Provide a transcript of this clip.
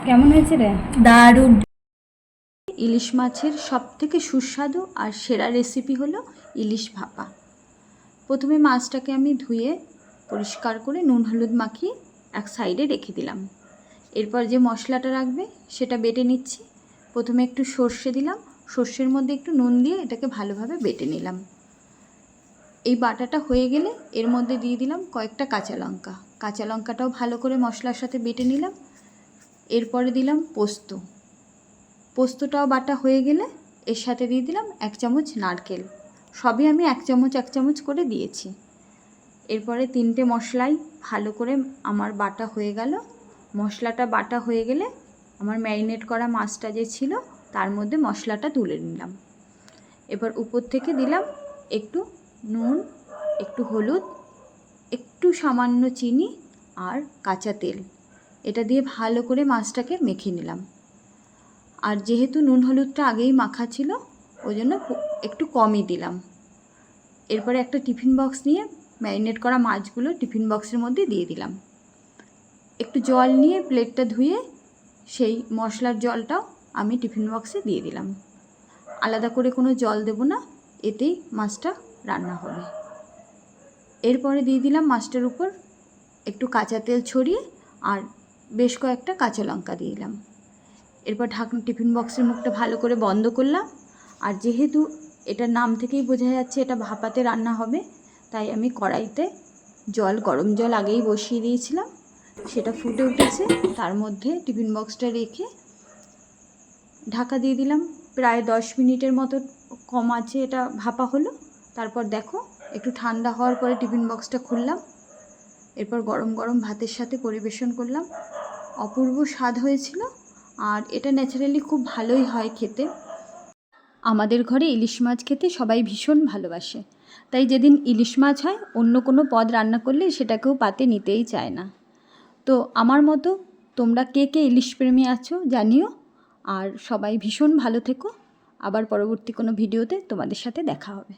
কেমন হয়েছে রে? দারুণ। ইলিশ মাছের সবথেকে সুস্বাদু আর সেরা রেসিপি হলো ইলিশ ভাপা। প্রথমে মাছটাকে আমি ধুয়ে পরিষ্কার করে নুন হলুদ মাখিয়ে এক সাইডে রেখে দিলাম। এরপর যে মশলাটা রাখবে সেটা বেটে নিচ্ছি। প্রথমে একটু সর্ষে দিলাম, সর্ষের মধ্যে একটু নুন দিয়ে এটাকে ভালোভাবে বেটে নিলাম। এই বাটাটা হয়ে গেলে এর মধ্যে দিয়ে দিলাম কয়েকটা কাঁচা লঙ্কা। কাঁচা লঙ্কাটাও ভালো করে মশলার সাথে বেটে নিলাম। এরপরে দিলাম পোস্তটাও বাটা হয়ে গেলে এর সাথে দিয়ে দিলাম 1 চামচ নারকেল। সবই আমি 1 চামচ 1 চামচ করে দিয়েছি। এরপরে 3টে মশলাই ভালো করে আমার বাটা হয়ে গেল। মশলাটা বাটা হয়ে গেলে আমার ম্যারিনেট করা মাছটা যে ছিল তার মধ্যে মশলাটা তুলে নিলাম। এবার উপর থেকে দিলাম একটু নুন, একটু হলুদ, একটু সামান্য চিনি আর কাঁচা তেল। এটা দিয়ে ভালো করে মাছটাকে মেখে নিলাম। আর যেহেতু নুন হলুদটা আগেই মাখা ছিল ওই জন্য একটু কমই দিলাম। এরপরে একটা টিফিন বক্স নিয়ে ম্যারিনেট করা মাছগুলো টিফিন বক্সের মধ্যে দিয়ে দিলাম। একটু জল নিয়ে প্লেটটা ধুয়ে সেই মশলার জলটাও আমি টিফিন বক্সে দিয়ে দিলাম। আলাদা করে কোনো জল দেব না, এতেই মাছটা রান্না হবে। এরপরে দিয়ে দিলাম মাছটার উপর একটু কাঁচা তেল ছড়িয়ে আর বেশ কয়েকটা কাঁচা লঙ্কা দিয়ে দিলাম। এরপর ঢাকনা টিফিন বক্সের মুখটা ভালো করে বন্ধ করলাম। আর যেহেতু এটার নাম থেকেই বোঝা যাচ্ছে এটা ভাপাতে রান্না হবে, তাই আমি কড়াইতে গরম জল আগেই বসিয়ে দিয়েছিলাম। সেটা ফুটে উঠেছে, তার মধ্যে টিফিন বক্সটা রেখে ঢাকা দিয়ে দিলাম। প্রায় 10 মিনিটের মতো কম আছে এটা ভাপা হলো। তারপর দেখো একটু ঠান্ডা হওয়ার পরে টিফিন বক্সটা খুললাম। এরপর গরম গরম ভাতের সাথে পরিবেশন করলাম। অপূর্ব স্বাদ হয়েছিল। আর এটা ন্যাচারালি খুব ভালোই হয় খেতে। আমাদের ঘরে ইলিশ মাছ খেতে সবাই ভীষণ ভালোবাসে, তাই যেদিন ইলিশ মাছ হয় অন্য কোনো পদ রান্না করলে সেটাকেও পাতে নিতেই চায় না। তো আমার মতো তোমরা কে কে ইলিশ প্রেমী আছো জানিও। আর সবাই ভীষণ ভালো থেকো। আবার পরবর্তী কোনো ভিডিওতে তোমাদের সাথে দেখা হবে।